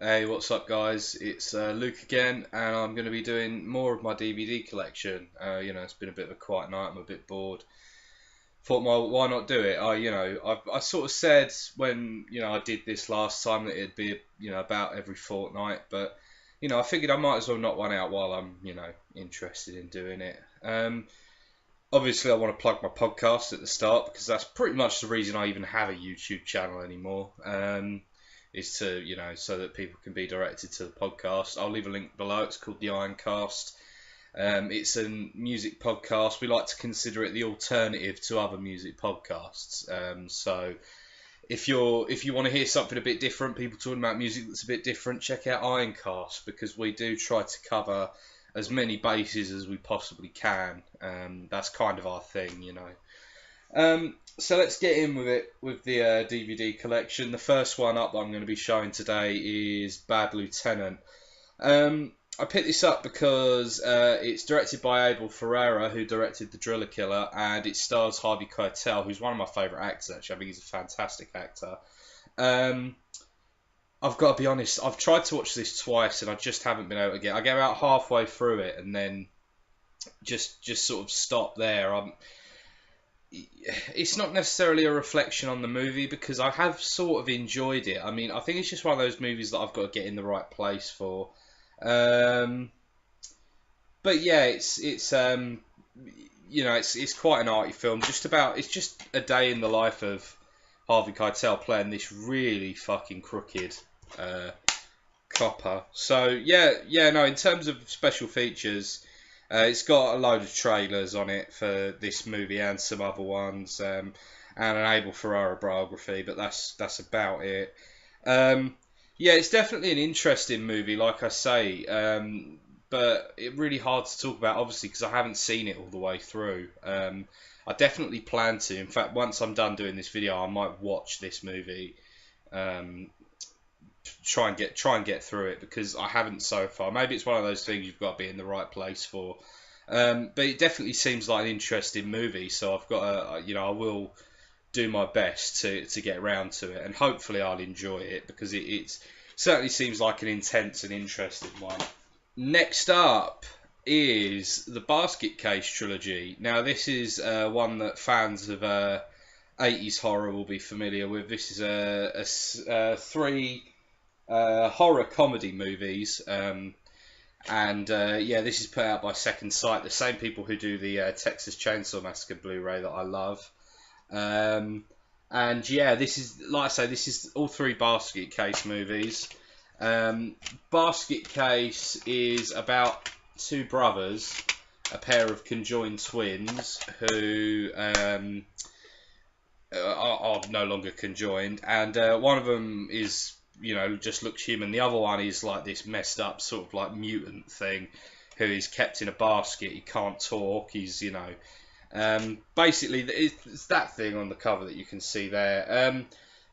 Hey, what's up, guys? It's Luke again, and I'm going to be doing more of my DVD collection. It's been a bit of a quiet night. I'm a bit bored. Thought, well, why not do it? I sort of said when I did this last time that it'd be about every fortnight, but I figured I might as well knock one out while I'm interested in doing it. Obviously, I want to plug my podcast at the start because that's pretty much the reason I even have a YouTube channel anymore. Is to, so that people can be directed to the podcast. I'll leave a link below. It's called the Ironcast. It's a music podcast. We like to consider it the alternative to other music podcasts. So if you want to hear something a bit different, people talking about music that's a bit different, check out Ironcast, because we do try to cover as many bases as we possibly can. That's kind of our thing. So let's get in with it with the DVD collection. The first one up that I'm going to be showing today is Bad Lieutenant. I picked this up because it's directed by Abel Ferrara, who directed The Driller Killer, and it stars Harvey Keitel, who's one of my favourite actors, actually. I think he's a fantastic actor. I've got to be honest, I've tried to watch this twice and I just haven't been able to I get about halfway through it and then just sort of stop there. It's not necessarily a reflection on the movie because I have sort of enjoyed it. I mean, I think it's just one of those movies that I've got to get in the right place for. But yeah, it's quite an arty film. It's just a day in the life of Harvey Keitel playing this really fucking crooked copper. So no. In terms of special features. It's got a load of trailers on it for this movie and some other ones, and an Abel Ferrara biography, but that's about it. It's definitely an interesting movie, like I say, but it's really hard to talk about, obviously, because I haven't seen it all the way through. I definitely plan to. In fact, once I'm done doing this video, I might watch this movie. Try and get through it because I haven't so far. Maybe it's one of those things you've got to be in the right place for. But it definitely seems like an interesting movie, so I've got I will do my best to get around to it, and hopefully I'll enjoy it because it certainly seems like an intense and interesting one. Next up is the Basket Case Trilogy. Now this is one that fans of 80s horror will be familiar with. This is a three horror comedy movies, this is put out by Second Sight, the same people who do the Texas Chainsaw Massacre Blu-ray that I love. This is, like I say, this is all three Basket Case movies. Basket Case is about two brothers, a pair of conjoined twins who are no longer conjoined, and one of them is just looks human. The other one is like this messed up sort of like mutant thing who is kept in a basket. He can't talk. He's, basically it's that thing on the cover that you can see there.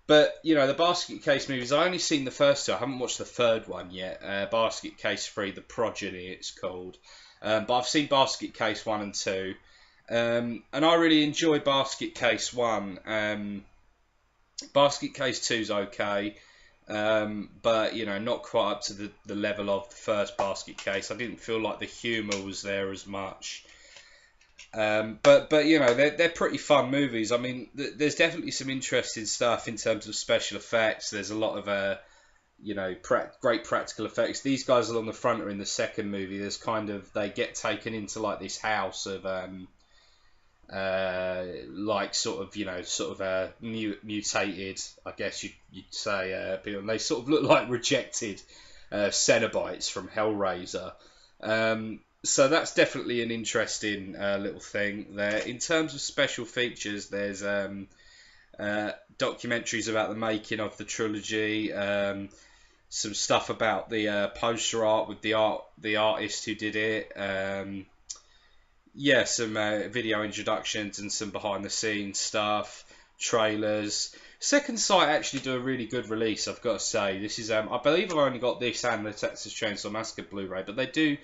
But the Basket Case movies, I've only seen the first two. I haven't watched the third one yet. Basket Case 3, The Progeny, it's called. But I've seen Basket Case 1 and 2. And I really enjoy Basket Case 1. Basket Case 2 is okay. But not quite up to the level of the first Basket Case. I didn't feel like the humour was there as much. But they're pretty fun movies. I mean, there's definitely some interesting stuff in terms of special effects. There's a lot of great practical effects. These guys along the front are in the second movie. There's they get taken into like this house of mutated, I guess you'd say, people. And they sort of look like rejected Cenobites from Hellraiser. So that's definitely an interesting little thing there. In terms of special features, there's documentaries about the making of the trilogy, some stuff about the poster art with the artist who did it. Some video introductions and some behind the scenes stuff, trailers. Second Sight actually do a really good release, I've got to say. This is I believe I've only got this and the Texas Chainsaw Massacre Blu-ray, but they do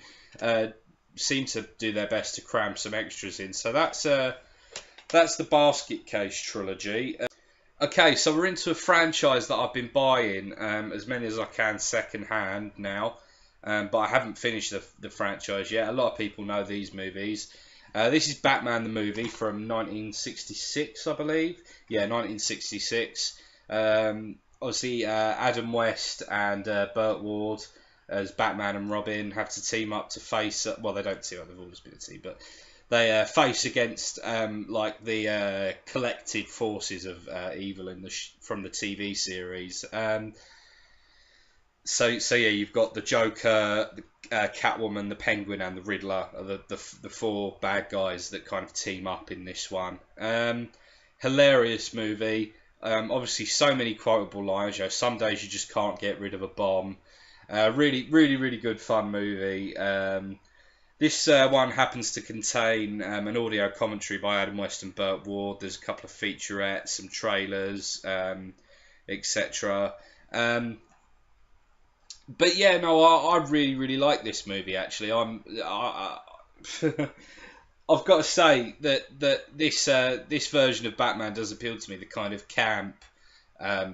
seem to do their best to cram some extras in. So that's the Basket Case Trilogy. Okay, so we're into a franchise that I've been buying as many as I can second hand now, but I haven't finished the franchise yet. A lot of people know these movies. This is Batman the movie from 1966, I believe. Yeah, 1966. Obviously, Adam West and Burt Ward as Batman and Robin have to team up to face. Well, they don't team up; they've always been a team, but they face against like the collective forces of evil in from the TV series. So yeah, you've got the Joker, Catwoman, the Penguin, and the Riddler are the four bad guys that kind of team up in this one. Hilarious movie. Obviously, so many quotable lines. You know, some days you just can't get rid of a bomb. Really good fun movie. This one happens to contain an audio commentary by Adam West and Burt Ward. There's a couple of featurettes, some trailers, etc. But yeah, no, I really like this movie. Actually, I've got to say that this version of Batman does appeal to me. The kind of camp,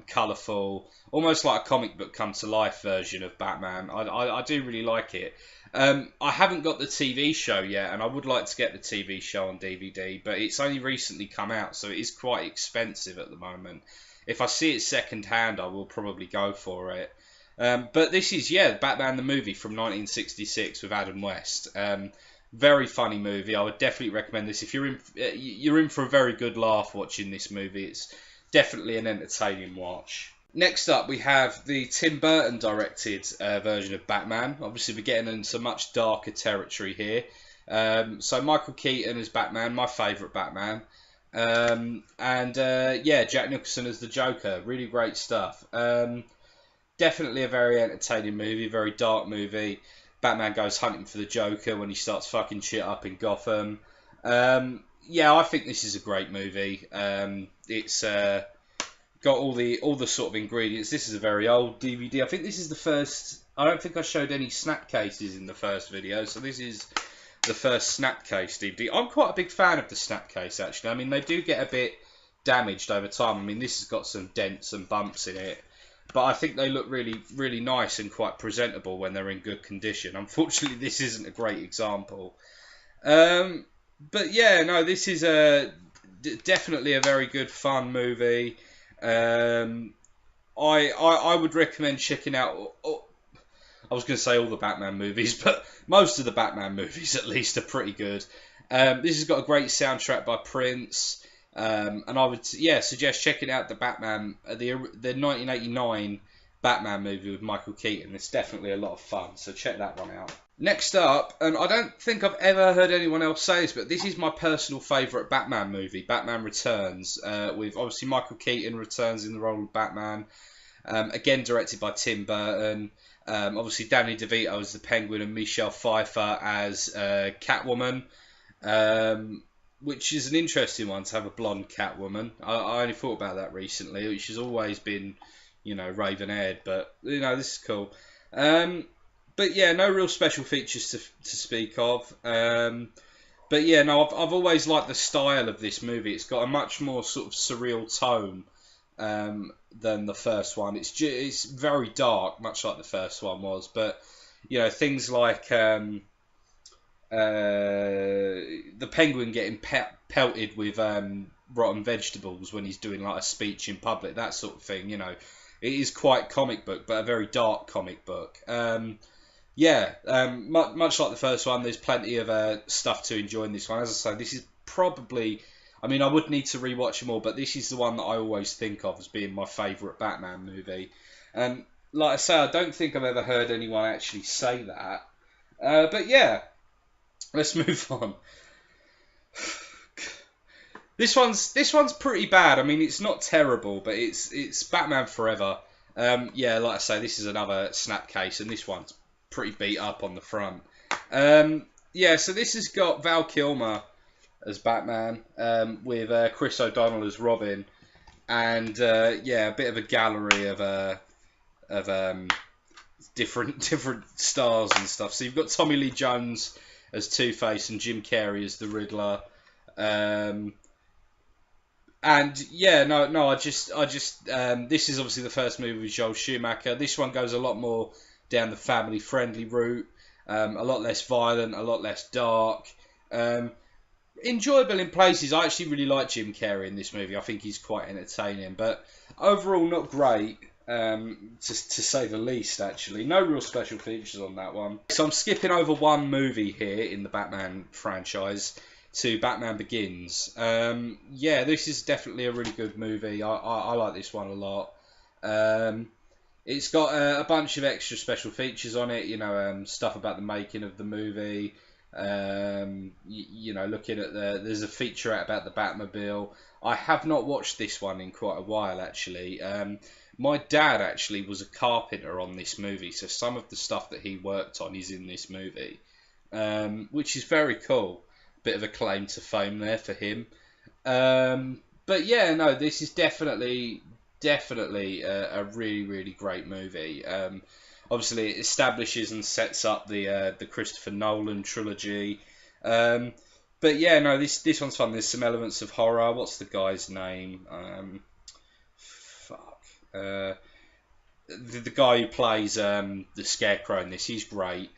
colourful, almost like a comic book come to life version of Batman. I do really like it. I haven't got the TV show yet, and I would like to get the TV show on DVD, but it's only recently come out, so it is quite expensive at the moment. If I see it second hand, I will probably go for it. But this is, yeah, Batman the movie from 1966 with Adam West. Very funny movie. I would definitely recommend this. If you're in for a very good laugh watching this movie. It's definitely an entertaining watch. Next up, we have the Tim Burton directed version of Batman. Obviously, we're getting into much darker territory here. So Michael Keaton as Batman, my favourite Batman. Yeah, Jack Nicholson as the Joker. Really great stuff. Definitely a very entertaining movie, very dark movie. Batman goes hunting for the Joker when he starts fucking shit up in Gotham. Yeah, I think this is a great movie. It's got all the sort of ingredients. This is a very old DVD. I think this is the first. I don't think I showed any snapcases in the first video, so this is the first snapcase DVD. I'm quite a big fan of the snapcase, actually. I mean, they do get a bit damaged over time. I mean, this has got some dents and bumps in it, but I think they look really nice and quite presentable when they're in good condition. Unfortunately, this isn't a great example. But yeah, no, this is definitely a very good fun movie. I would recommend checking out. I was going to say all the Batman movies, but most of the Batman movies at least are pretty good. This has got a great soundtrack by Prince. And I would suggest checking out the Batman, the 1989 Batman movie with Michael Keaton. It's definitely a lot of fun, so check that one out. Next up, and I don't think I've ever heard anyone else say this, but this is my personal favourite Batman movie, Batman Returns, with obviously Michael Keaton returns in the role of Batman, again directed by Tim Burton. Obviously Danny DeVito as the Penguin and Michelle Pfeiffer as Catwoman. Which is an interesting one to have a blonde Catwoman. I only thought about that recently, which has always been, raven-haired, but, this is cool. But yeah, no real special features to speak of. But yeah, no, I've always liked the style of this movie. It's got a much more sort of surreal tone than the first one. It's very dark, much like the first one was, but, things like the Penguin getting pelted with rotten vegetables when he's doing like a speech in public, that sort of thing. It is quite comic book, but a very dark comic book. Much like the first one, there's plenty of stuff to enjoy in this one. As I say, this is probably, I mean, I would need to rewatch them all, but this is the one that I always think of as being my favourite Batman movie. And like I say, I don't think I've ever heard anyone actually say that. But yeah. Let's move on. This one's pretty bad. I mean, it's not terrible, but it's Batman Forever. Yeah, like I say, this is another snapcase, and this one's pretty beat up on the front. Yeah, so this has got Val Kilmer as Batman, with Chris O'Donnell as Robin, and a bit of a gallery of different stars and stuff. So you've got Tommy Lee Jones as Two-Face and Jim Carrey as the Riddler. And yeah, no, this is obviously the first movie with Joel Schumacher. This one goes a lot more down the family-friendly route, a lot less violent, a lot less dark. Um, Enjoyable in places. I actually really like Jim Carrey in this movie. I think he's quite entertaining, but overall not great, to say the least, actually. No real special features on that one. So I'm skipping over one movie here in the Batman franchise to Batman Begins. Yeah, this is definitely a really good movie. I like this one a lot. It's got a bunch of extra special features on it, stuff about the making of the movie. Looking at there's a feature out about the Batmobile. I have not watched this one in quite a while, actually. My dad actually was a carpenter on this movie, so some of the stuff that he worked on is in this movie, which is very cool. Bit of a claim to fame there for him. But yeah, no, this is definitely a really, really great movie. Obviously, it establishes and sets up the Christopher Nolan trilogy. But yeah, no, this one's fun. There's some elements of horror. What's the guy's name? The guy who plays the Scarecrow in this, he's great.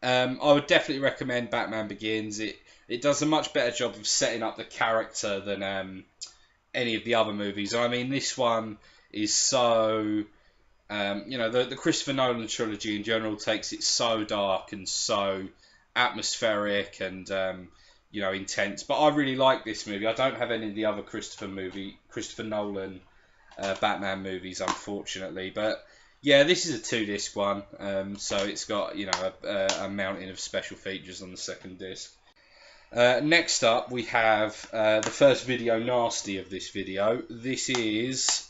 I would definitely recommend Batman Begins. It does a much better job of setting up the character than any of the other movies. I mean, this one is so... the Christopher Nolan trilogy in general takes it so dark and so atmospheric and intense. But I really like this movie. I don't have any of the other Christopher Nolan Batman movies, unfortunately. But yeah, this is a 2-disc one, so it's got a mountain of special features on the second disc. Next up, we have the first video nasty of this video. This is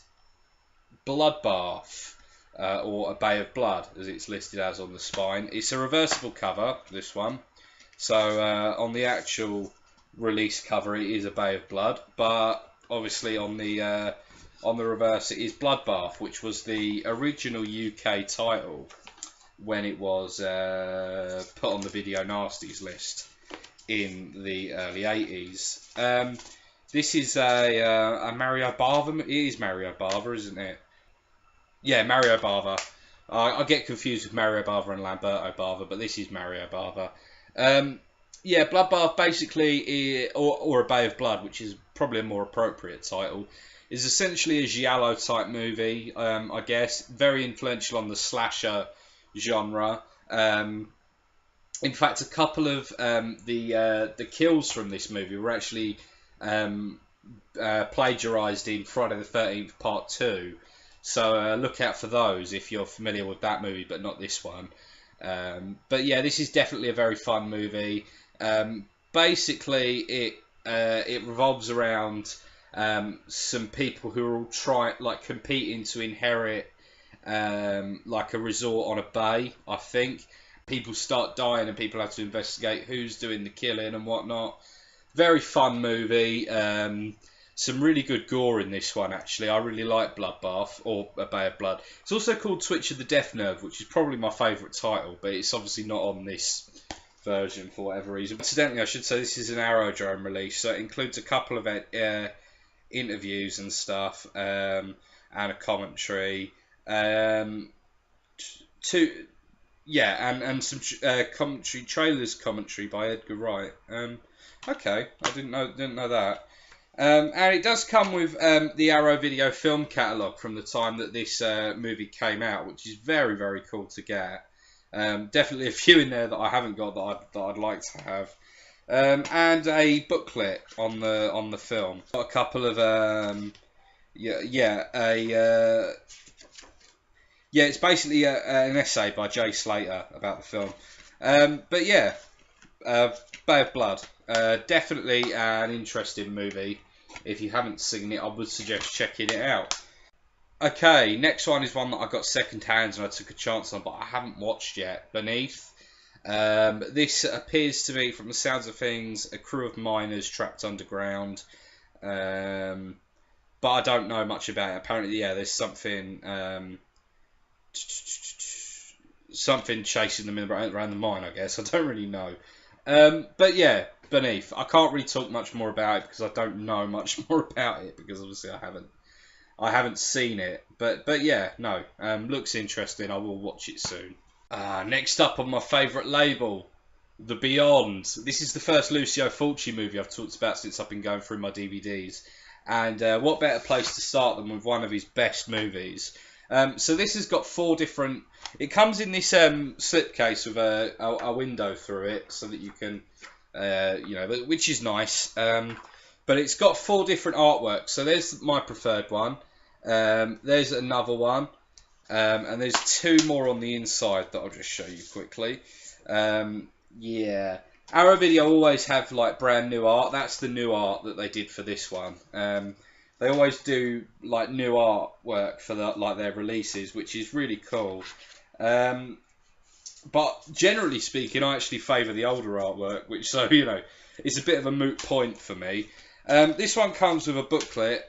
Bloodbath. Or A Bay of Blood, as it's listed as on the spine. It's a reversible cover, this one. So on the actual release cover, it is A Bay of Blood, but obviously on the reverse, it is Bloodbath, which was the original UK title when it was put on the Video Nasties list in the early 80s. This is a Mario Bava. It is Mario Bava, isn't it? Yeah, Mario Bava. I get confused with Mario Bava and Lamberto Bava, but this is Mario Bava. Yeah, Bloodbath basically, or A Bay of Blood, which is probably a more appropriate title, is essentially a giallo type movie, I guess. Very influential on the slasher genre. In fact, a couple of the kills from this movie were actually plagiarised in Friday the 13th Part 2. So look out for those if you're familiar with that movie, but not this one. But yeah, this is definitely a very fun movie. Basically, it revolves around some people who are all competing to inherit like a resort on a bay, I think. People start dying and people have to investigate who's doing the killing and whatnot. Very fun movie. Some really good gore in this one, actually. I really like Bloodbath, or A Bay of Blood. It's also called Twitch of the Death Nerve, which is probably my favourite title, but it's obviously not on this version for whatever reason. Incidentally, I should say this is an Aerodrome release, so it includes a couple of interviews and stuff, and a commentary. And some commentary by Edgar Wright. Okay, I didn't know that. And it does come with the Arrow Video film catalogue from the time that this movie came out, which is very, very cool to get. Definitely a few in there that I haven't got that I'd like to have. And a booklet on the film. Got a couple of it's basically an essay by Jay Slater about the film. But yeah, Bay of Blood, definitely an interesting movie. If you haven't seen it, I would suggest checking it out. Okay, next one is one that I got second hand and I took a chance on, but I haven't watched yet. Beneath. This appears to be, from the sounds of things, a crew of miners trapped underground. But I don't know much about it. Apparently, yeah, there's something chasing them around the mine, I guess. I don't really know. But yeah, Beneath. I can't really talk much more about it because I don't know much more about it because obviously I haven't seen it. But yeah, no. Looks interesting. I will watch it soon. Next up on my favourite label, The Beyond. This is the first Lucio Fulci movie I've talked about since I've been going through my DVDs. And what better place to start than with one of his best movies? So this has got 4 different... It comes in this slipcase with a window through it so that you can, which is nice. But it's got 4 different artworks. So there's my preferred one. There's another one. And there's 2 more on the inside that I'll just show you quickly. Yeah. Arrow Video always have like brand new art. That's the new art that they did for this one. They always do like new artwork for their releases, which is really cool. But generally speaking, I actually favour the older artwork, which it's a bit of a moot point for me. This one comes with a booklet.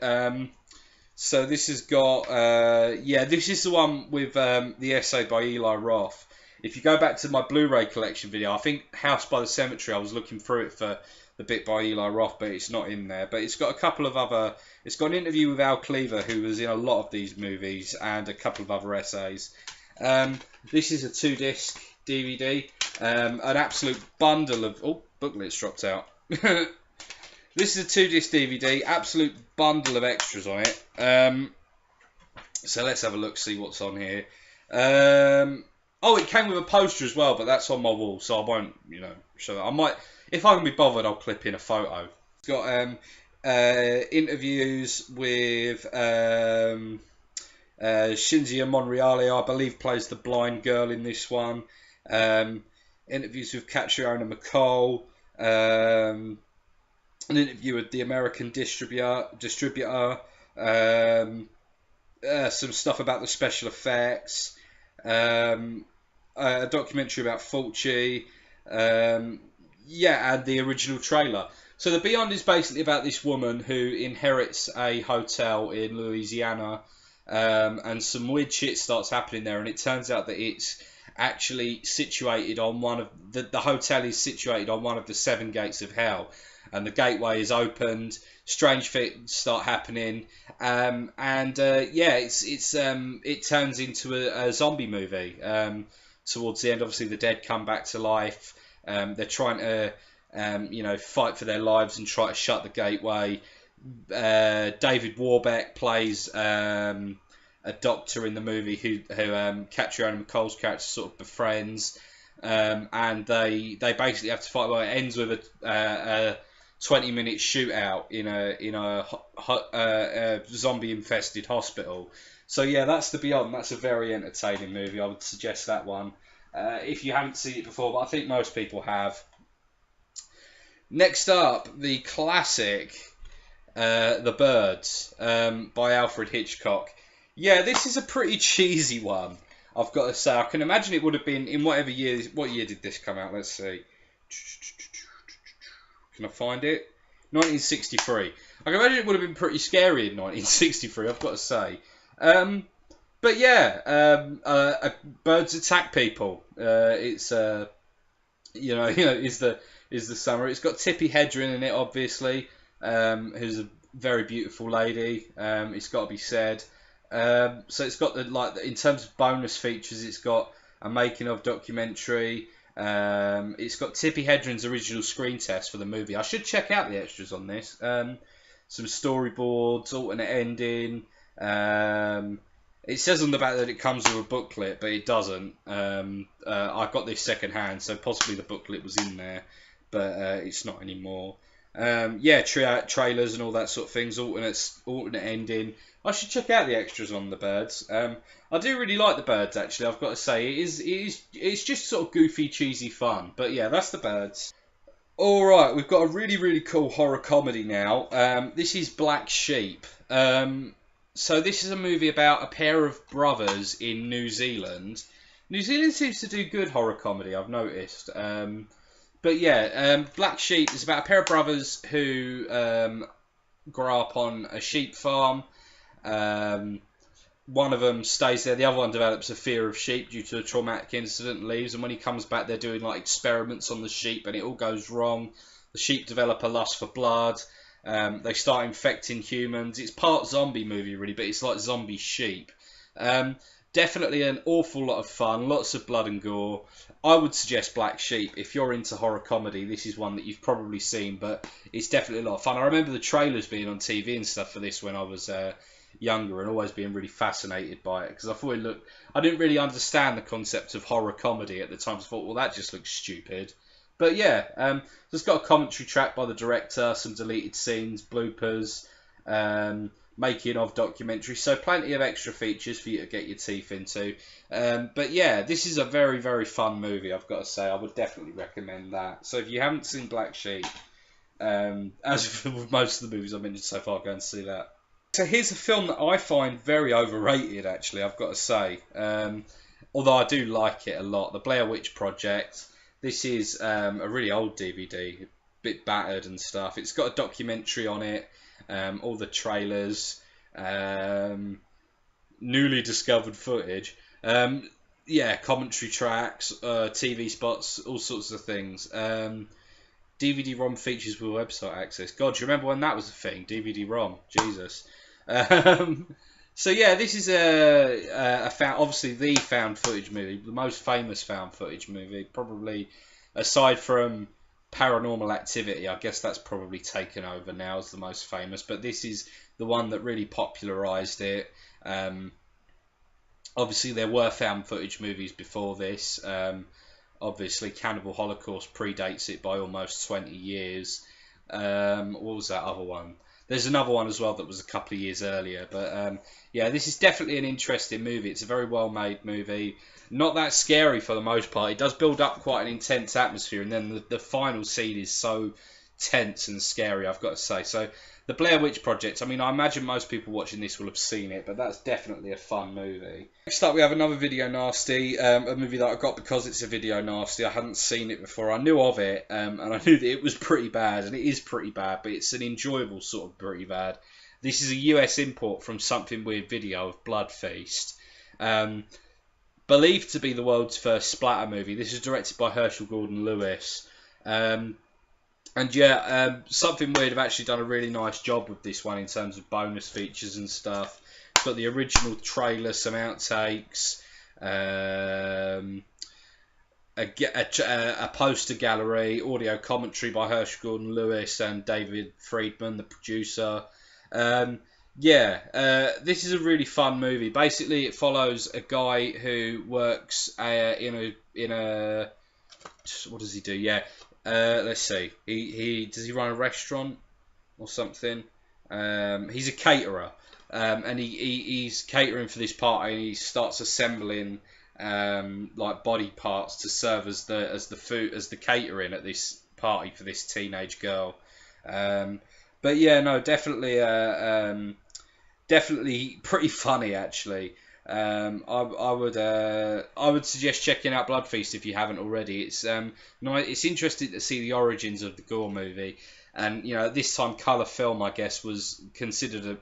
So this has got this is the one with the essay by Eli Roth. If you go back to my Blu-ray collection video, I think House by the Cemetery, I was looking through it for the bit by Eli Roth, but it's not in there. But it's got a couple of other... It's got an interview with Al Cleaver, who was in a lot of these movies, and a couple of other essays. This is a 2-disc DVD. An absolute bundle of... Oh, booklet's dropped out. This is a 2-disc DVD. Absolute bundle of extras on it. So let's have a look, see what's on here. Oh, it came with a poster as well, but that's on my wall, so I won't, show that. I might, if I can be bothered, I'll clip in a photo. It's got interviews with Shinzia Monreale, I believe, plays the blind girl in this one. Interviews with Catriona McCall. An interview with the American distributor. Some stuff about the special effects. A documentary about Fulci, and the original trailer. So The Beyond is basically about this woman who inherits a hotel in Louisiana, and some weird shit starts happening there, and it turns out that it's actually situated on one of the hotel is situated on one of the 7 gates of hell, and the gateway is opened. Strange things start happening, it turns into a zombie movie. Towards the end, obviously the dead come back to life. They're trying to, fight for their lives and try to shut the gateway. David Warbeck plays a doctor in the movie who Catriona McCall's character sort of befriends, and they basically have to fight. Well, it ends with a 20-minute shootout in a zombie-infested hospital. So yeah, that's The Beyond. That's a very entertaining movie. I would suggest that one if you haven't seen it before, but I think most people have. Next up, the classic The Birds by Alfred Hitchcock. Yeah, this is a pretty cheesy one, I've got to say. I can imagine it would have been in whatever year. What year did this come out? Let's see. Can I find it? 1963. I can imagine it would have been pretty scary in 1963, I've got to say. But yeah, birds attack people. It's is the summer. It's got Tippi Hedren in it, obviously, who's a very beautiful lady. It's got to be said. So it's got in terms of bonus features, it's got a making of documentary. It's got Tippi Hedren's original screen test for the movie. I should check out the extras on this. Some storyboards, alternate ending. It says on the back that it comes with a booklet, but it doesn't. I got this second hand, so possibly the booklet was in there, but it's not anymore. Trailers and all that sort of things, alternate ending. I should check out the extras on The Birds. I do really like The Birds, actually, I've got to say. It's just sort of goofy, cheesy fun. But yeah, that's The Birds. Alright, we've got a really, really cool horror comedy now. This is Black Sheep. So this is a movie about a pair of brothers in New Zealand. New Zealand seems to do good horror comedy, I've noticed. But yeah, Black Sheep is about a pair of brothers who grow up on a sheep farm. one of them stays there, the other one develops a fear of sheep due to a traumatic incident and leaves. And when he comes back, they're doing like experiments on the sheep, and it all goes wrong. The sheep develop a lust for blood. They start infecting humans. It's part zombie movie really, but it's like zombie sheep. Definitely an awful lot of fun, lots of blood and gore. I would suggest Black Sheep. If you're into horror comedy, this is one that you've probably seen, but it's definitely a lot of fun. I remember the trailers being on TV and stuff for this when I was younger, and always being really fascinated by it, because I thought I didn't really understand the concept of horror comedy at the time. So I thought, well, that just looks stupid. But yeah, it's got a commentary track by the director, some deleted scenes, bloopers, making of documentary, so plenty of extra features for you to get your teeth into. But yeah, this is a very, very fun movie, I've got to say. I would definitely recommend that. So if you haven't seen Black Sheep, as with most of the movies I've mentioned so far, go and see that. So here's a film that I find very overrated, actually, I've got to say. Although I do like it a lot. The Blair Witch Project. This is a really old DVD, a bit battered and stuff. It's got a documentary on it. All the trailers, newly discovered footage, yeah, commentary tracks, TV spots, all sorts of things. DVD-ROM features with website access. God, do you remember when that was a thing? DVD-ROM, Jesus. So yeah, this is obviously the found footage movie, the most famous found footage movie, probably aside from Paranormal Activity. I guess that's probably taken over now as the most famous, but this is the one that really popularised it. Obviously there were found footage movies before this. Obviously Cannibal Holocaust predates it by almost 20 years. What was that other one? There's another one as well that was a couple of years earlier, but yeah, this is definitely an interesting movie. It's a very well made movie. Not that scary for the most part. It does build up quite an intense atmosphere, and then the final scene is so tense and scary, I've got to say. So the Blair Witch Project, I mean, I imagine most people watching this will have seen it, but that's definitely a fun movie. Next up we have another Video Nasty, a movie that I got because it's a Video Nasty. I hadn't seen it before. I knew of it, and I knew that it was pretty bad, and it is pretty bad, but it's an enjoyable sort of pretty bad. This is a US import from Something Weird Video of Blood Feast. Believed to be the world's first splatter movie. This is directed by Herschel Gordon Lewis. And yeah, Something Weird have actually done a really nice job with this one in terms of bonus features and stuff. It's got the original trailer, some outtakes, a poster gallery, audio commentary by Herschel Gordon Lewis and David Friedman, the producer. Yeah, this is a really fun movie. Basically, it follows a guy who works in a what does he do? Yeah, let's see. Does he run a restaurant or something? He's a caterer, and he's catering for this party, and he starts assembling like body parts to serve as the catering at this party for this teenage girl. But yeah, no, definitely pretty funny actually. I would suggest checking out Blood Feast if you haven't already. It's it's interesting to see the origins of the gore movie, and you know at this time colour film I guess was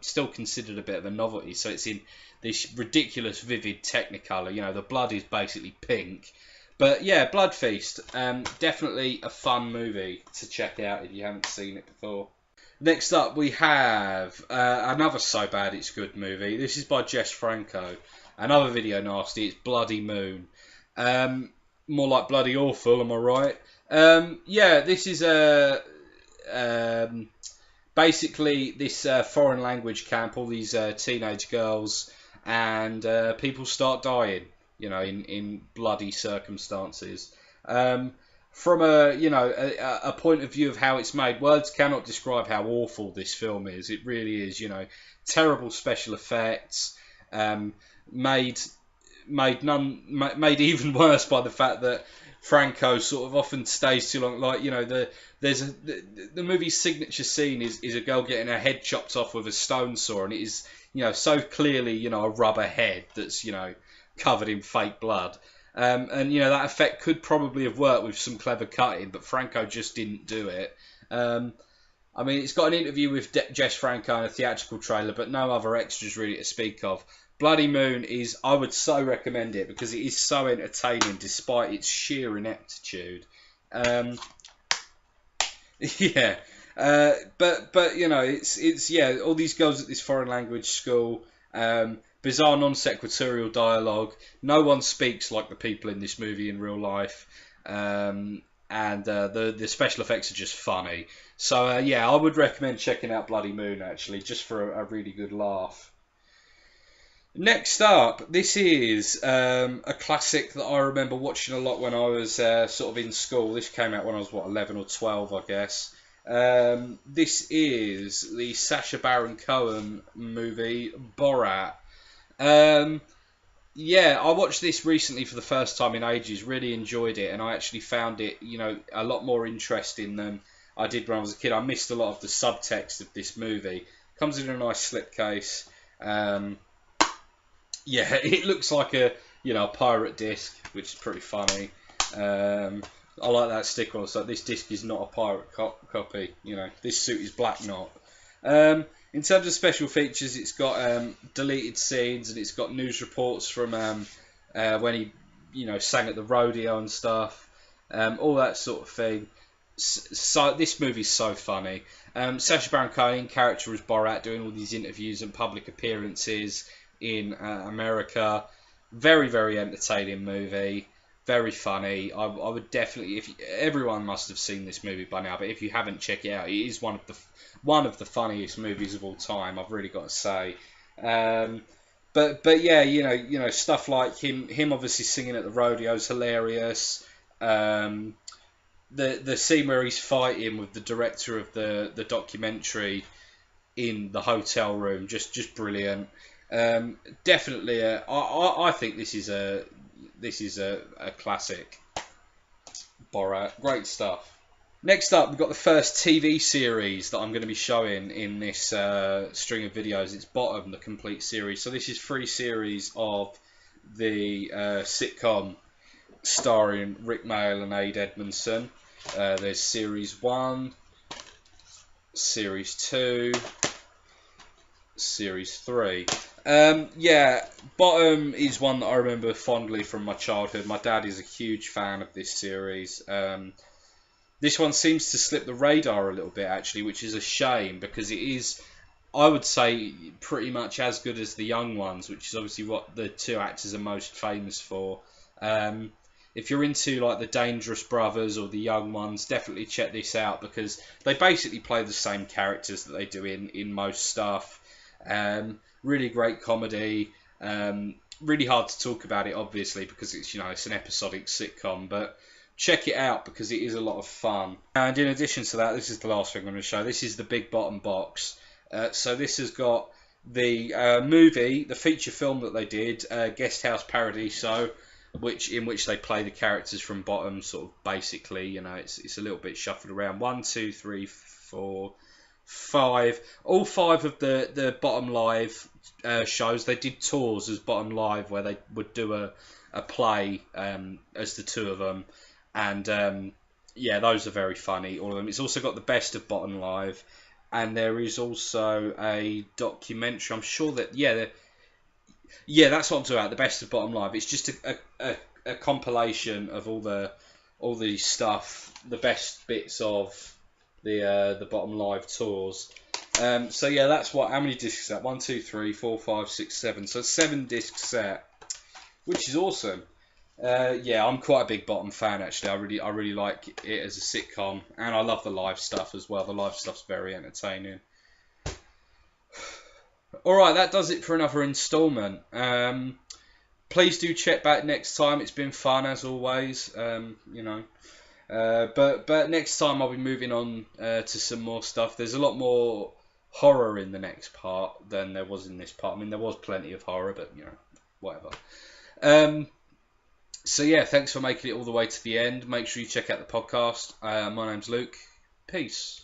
still considered a bit of a novelty. So it's in this ridiculous vivid Technicolor. You know the blood is basically pink. But yeah, Blood Feast, definitely a fun movie to check out if you haven't seen it before. Next up we have another So Bad It's Good movie. This is by Jess Franco. Another Video Nasty. It's Bloody Moon. More like Bloody Awful, am I right? Yeah, this is basically this foreign language camp. All these teenage girls and people start dying, you know, in bloody circumstances. From a point of view of how it's made, words cannot describe how awful this film is. It really is, you know, terrible special effects, made even worse by the fact that Franco sort of often stays too long. Like, you know, the movie's signature scene is a girl getting her head chopped off with a stone saw, and it is, you know, so clearly, you know, a rubber head that's, you know, covered in fake blood. And you know that effect could probably have worked with some clever cutting, but Franco just didn't do it. I mean, it's got an interview with Jess Franco and a theatrical trailer, but no other extras really to speak of. Bloody Moon is, I would so recommend it because it is so entertaining despite its sheer ineptitude. Yeah, but you know, it's yeah, all these girls at this foreign language school, bizarre non sequitorial dialogue. No one speaks like the people in this movie in real life, and the special effects are just funny. So yeah, I would recommend checking out Bloody Moon actually, just for a really good laugh. Next up, this is a classic that I remember watching a lot when I was sort of in school. This came out when I was, what, 11 or 12, I guess. This is the Sacha Baron Cohen movie, Borat. Yeah, I watched this recently for the first time in ages, really enjoyed it, and I actually found it, you know, a lot more interesting than I did when I was a kid. I missed a lot of the subtext of this movie. Comes in a nice slipcase. Yeah, it looks like a, you know, a pirate disc, which is pretty funny. I like that sticker on the side. This disc is not a pirate copy. You know, this suit is black not. In terms of special features, it's got deleted scenes and it's got news reports from when he, you know, sang at the rodeo and stuff. All that sort of thing. So this movie's so funny. Sacha Baron Cohen, character as Borat, doing all these interviews and public appearances in America. Very, very entertaining movie. Very funny. I would definitely, if everyone must have seen this movie by now, but if you haven't, check it out. It is one of the funniest movies of all time. I've really got to say. But yeah, you know stuff like him obviously singing at the rodeo is hilarious. The scene where he's fighting with the director of the documentary in the hotel room, just brilliant. Definitely, I think this is a classic. Borat, great stuff. Next up, we've got the first TV series that I'm going to be showing in this string of videos. It's Bottom, the complete series. So this is 3 series of the sitcom starring Rick Mayall and Ade Edmondson. There's series 1, series 2, series 3. Yeah, Bottom is one that I remember fondly from my childhood. My dad is a huge fan of this series. This one seems to slip the radar a little bit, actually, which is a shame because it is, I would say, pretty much as good as the Young Ones, which is obviously what the 2 actors are most famous for. If you're into like the Dangerous Brothers or the Young Ones, definitely check this out because they basically play the same characters that they do in most stuff. Really great comedy. Really hard to talk about it, obviously, because it's, you know, it's an episodic sitcom, but check it out because it is a lot of fun. And in addition to that, this is the last thing I'm going to show. This is the Big Bottom box. So this has got the movie, the feature film that they did, Guest House Paradiso, in which they play the characters from Bottom, sort of basically. You know, it's a little bit shuffled around. 1, 2, 3, 4, 5. All 5 of the Bottom Live shows, they did tours as Bottom Live where they would do a play as the 2 of them. And yeah, those are very funny, all of them. It's also got the Best of Bottom Live, and there is also a documentary. I'm sure that yeah, that's what I'm talking about. The Best of Bottom Live. It's just a compilation of all the stuff, the best bits of the Bottom Live tours. So yeah, that's what. How many discs is that? 1, 2, 3, 4, 5, 6, 7. So 7 disc set, which is awesome. Yeah, I'm quite a big Bottom fan actually. I really like it as a sitcom, and I love the live stuff as well. The live stuff's very entertaining. Alright, that does it for another instalment. Please do check back next time. It's been fun as always. You know. But next time I'll be moving on to some more stuff. There's a lot more horror in the next part than there was in this part. I mean, there was plenty of horror, but you know, whatever. So yeah, thanks for making it all the way to the end. Make sure you check out the podcast. My name's Luke. Peace.